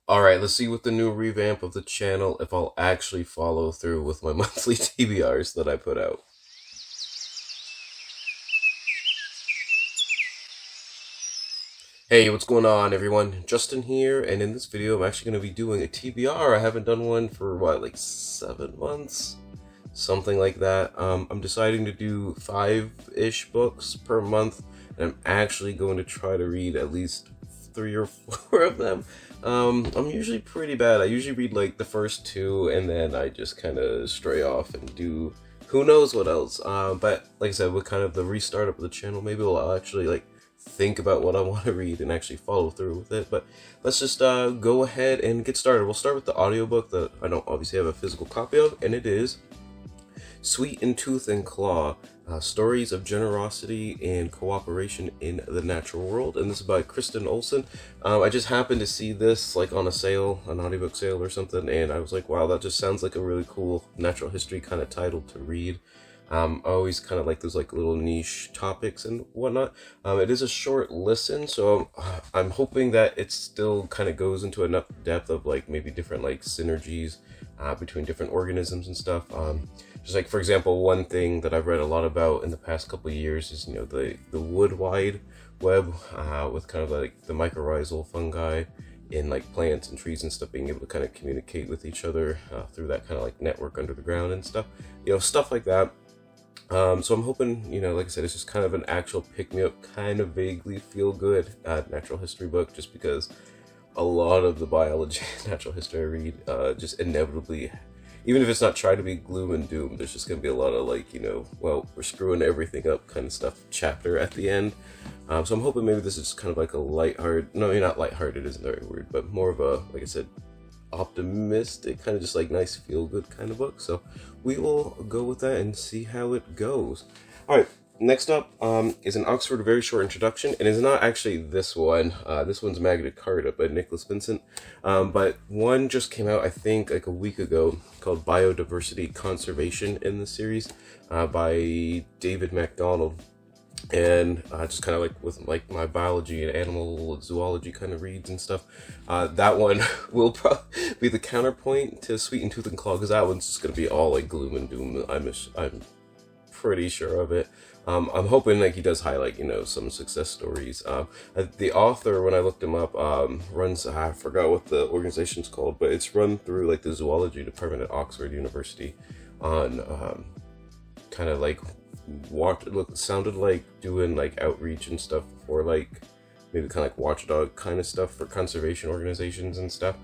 Alright, let's see with the new revamp of the channel if I'll actually follow through with my monthly TBRs that I put out. Hey, what's going on everyone? Justin here, and in this video I'm actually going to be doing a TBR. I haven't done one for what, like 7 months? Something like that. I'm deciding to do 5-ish books per month, and I'm actually going to try to read at least 3 or 4 of them. I'm usually pretty bad. I usually read like the first 2 and then I just kind of stray off and do who knows what else. But like I said, with kind of the restart of the channel, maybe I'll actually like think about what I want to read and actually follow through with it. But let's just go ahead and get started. We'll start with the audiobook that I don't obviously have a physical copy of, and it is Sweet in Tooth and Claw, Stories of Generosity and Cooperation in the Natural World, and this is by Kristen Olsen. I just happened to see this like on a sale, an audiobook sale or something, and I was like, wow, that just sounds like a really cool natural history kind of title to read. I always kind of like those like little niche topics and whatnot. It is a short listen, so I'm hoping that it still kind of goes into enough depth of like maybe different like synergies between different organisms and stuff. Just like, for example, one thing that I've read a lot about in the past couple of years is, you know, the wood wide web with kind of like the mycorrhizal fungi in like plants and trees and stuff being able to kind of communicate with each other through that kind of like network under the ground and stuff, you know, stuff like that. So I'm hoping, you know, like I said, it's just kind of an actual pick-me-up, kind of vaguely feel-good natural history book, just because a lot of the biology and natural history I read just inevitably, even if it's not trying to be gloom and doom, there's just going to be a lot of like, you know, well, we're screwing everything up kind of stuff chapter at the end. So I'm hoping maybe this is kind of like a lighthearted, no, not lighthearted isn't the right word, but more of a, like I said, optimistic, kind of just like nice feel-good kind of book. So we will go with that and see how it goes. All right, next up is an Oxford Very Short Introduction, and it's not actually this one. This one's Magna Carta by Nicholas Vincent, but one just came out I think like a week ago called Biodiversity Conservation in the series by David MacDonald. And just kind of like with like my biology and animal zoology kind of reads and stuff, that one will probably be the counterpoint to Sweet in Tooth and Claw, because that one's just going to be all like gloom and doom. I'm pretty sure of it. I'm hoping like he does highlight, you know, some success stories. The author, when I looked him up, runs, I forgot what the organization's called, but it's run through like the zoology department at Oxford University on kind of like sounded like doing like outreach and stuff for like maybe kind of like watchdog kind of stuff for conservation organizations and stuff.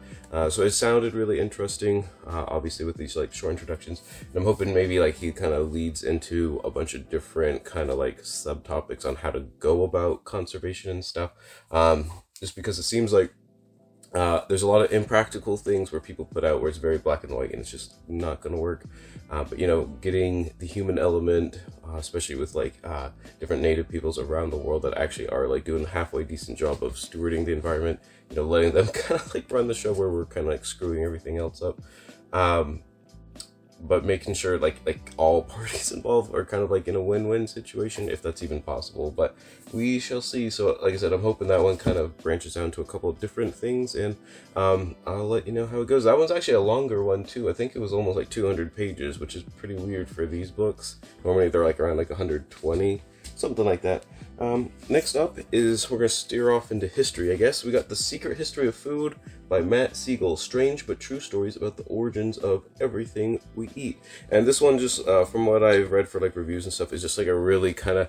So it sounded really interesting, obviously with these like short introductions, and I'm hoping maybe like he kind of leads into a bunch of different kind of like subtopics on how to go about conservation and stuff, just because it seems like there's a lot of impractical things where people put out where it's very black and white and it's just not going to work. But, you know, getting the human element, especially with like different native peoples around the world that actually are like doing a halfway decent job of stewarding the environment, you know, letting them kind of like run the show where we're kind of like screwing everything else up. But making sure like all parties involved are kind of like in a win-win situation, if that's even possible, but we shall see. So like I said, I'm hoping that one kind of branches down to a couple of different things, and I'll let you know how it goes. That one's actually a longer one too. I think it was almost like 200 pages, which is pretty weird for these books. Normally they're like around like 120, something like that. Next up is, we're going to steer off into history, I guess. We got The Secret History of Food by Matt Siegel, Strange but True Stories About the Origins of Everything We Eat. And this one, just from what I've read for like reviews and stuff, is just like a really kind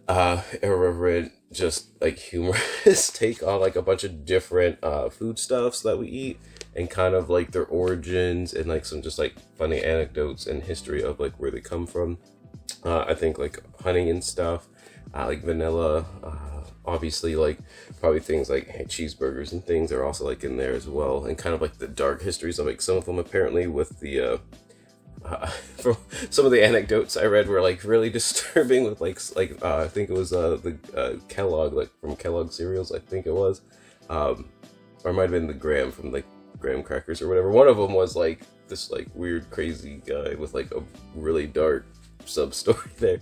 of irreverent, just like humorous take on like a bunch of different foodstuffs that we eat, and kind of like their origins, and like some just like funny anecdotes and history of like where they come from. I think like honey and stuff, like vanilla, obviously like probably things like cheeseburgers and things are also like in there as well, and kind of like the dark histories of like some of them apparently with the from some of the anecdotes I read were like really disturbing with like I think it was the Kellogg, like from Kellogg cereals, I think it was, or it might have been the Graham from like graham crackers or whatever. One of them was like this like weird crazy guy with like a really dark sub story there.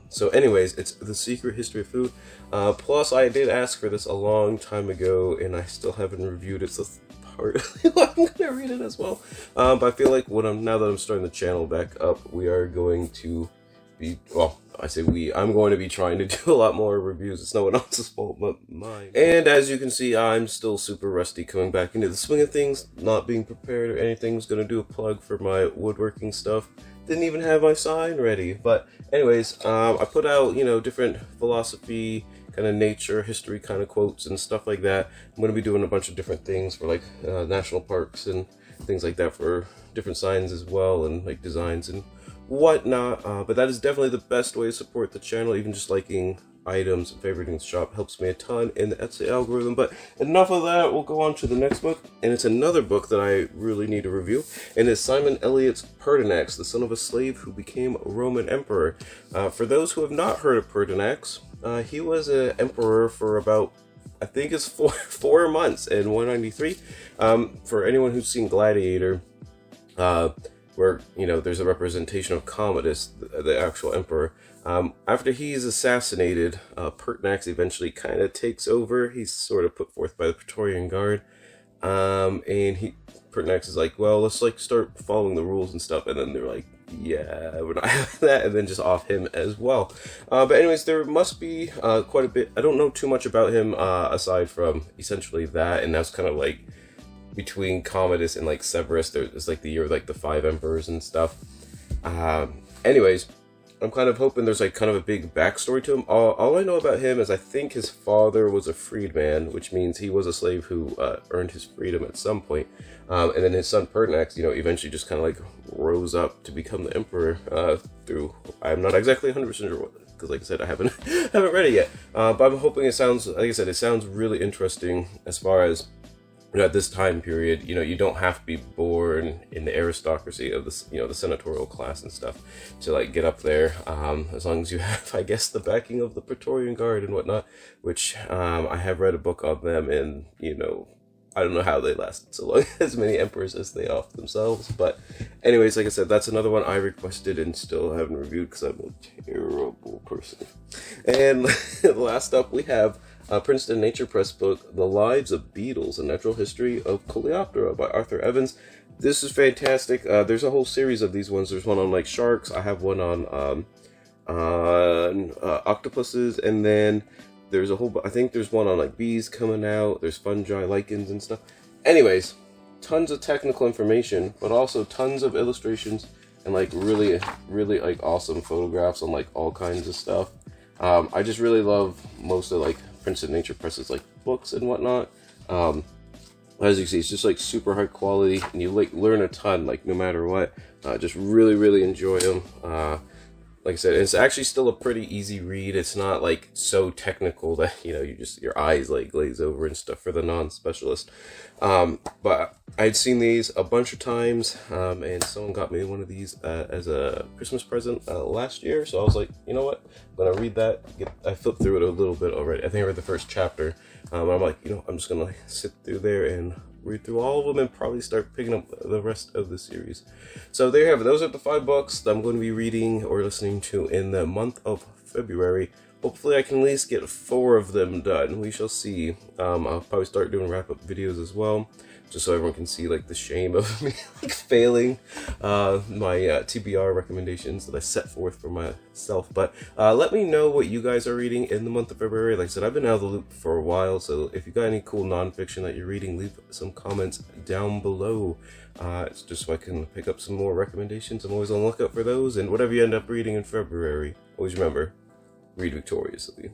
So anyways, it's The Secret History of Food. Plus, I did ask for this a long time ago, and I still haven't reviewed it, so partly I'm gonna read it as well. But I feel like now that I'm starting the channel back up, we are going to be, well, I say I'm going to be trying to do a lot more reviews. It's no one else's fault but mine. And as you can see, I'm still super rusty coming back into the swing of things, not being prepared or anything. Was gonna do a plug for my woodworking stuff. Didn't even have my sign ready. But anyways, I put out, different philosophy, kind of nature, history kind of quotes and stuff like that. I'm going to be doing a bunch of different things for like national parks and things like that for different signs as well, and like designs and whatnot. But that is definitely the best way to support the channel. Even just liking items and favoriting the shop helps me a ton in the Etsy algorithm. But enough of that, we'll go on to the next book, and it's another book that I really need to review, and it's Simon Eliot's Pertinax, the son of a slave who became a Roman emperor. For those who have not heard of Pertinax, he was an emperor for about, I think it's four months in 193. For anyone who's seen Gladiator, where there's a representation of Commodus, the actual emperor. After he's assassinated, Pertinax eventually kind of takes over. He's sort of put forth by the Praetorian Guard, and Pertinax is like, well, let's like start following the rules and stuff, and then they're like, yeah, we're not having that, and then just off him as well. But anyways, there must be quite a bit. I don't know too much about him aside from essentially that, and that's kind of like between Commodus and like Severus. There's like the year of like the 5 emperors and stuff. Anyways, I'm kind of hoping there's like kind of a big backstory to him. All I know about him is I think his father was a freedman, which means he was a slave who earned his freedom at some point. And then his son Pertinax, eventually just kind of like rose up to become the emperor through, I'm not exactly 100% sure what, because like I said, I haven't read it yet. But I'm hoping it sounds, like I said, it sounds really interesting as far as, at this time period, you don't have to be born in the aristocracy of the, the senatorial class and stuff to like get up there. As long as you have, I guess, the backing of the Praetorian Guard and whatnot, which I have read a book on them, and I don't know how they lasted so long, as many emperors as they off themselves. But anyways, like I said, that's another one I requested and still haven't reviewed because I'm a terrible person. And last up, we have Princeton Nature Press book, The Lives of Beetles, A Natural History of Coleoptera by Arthur Evans. This is fantastic. There's a whole series of these ones. There's one on like sharks. I have one on octopuses, and then there's a whole, I think there's one on like bees coming out. There's fungi, lichens and stuff. Anyways, tons of technical information, but also tons of illustrations and like really like awesome photographs on like all kinds of stuff. I just really love most of like Princeton Nature Press's like books and whatnot. As you can see, it's just like super high quality, and you like learn a ton, like no matter what. Just really enjoy them. Like I said, it's actually still a pretty easy read. It's not like so technical that your eyes like glaze over and stuff for the non-specialist. But I'd seen these a bunch of times, and someone got me one of these as a Christmas present last year. So I was like, you know what, I'm gonna read that. I flipped through it a little bit already. I think I read the first chapter. I'm like, I'm just gonna like sit through there and read through all of them and probably start picking up the rest of the series. So there you have it. Those are the 5 books that I'm going to be reading or listening to in the month of February. Hopefully I can at least get 4 of them done. We shall see. I'll probably start doing wrap-up videos as well, just so everyone can see like the shame of me like failing my TBR recommendations that I set forth for myself. But let me know what you guys are reading in the month of February. Like I said, I've been out of the loop for a while, so if you got any cool nonfiction that you're reading, leave some comments down below. It's just so I can pick up some more recommendations. I'm always on the lookout for those, and whatever you end up reading in February, always remember, read victoriously.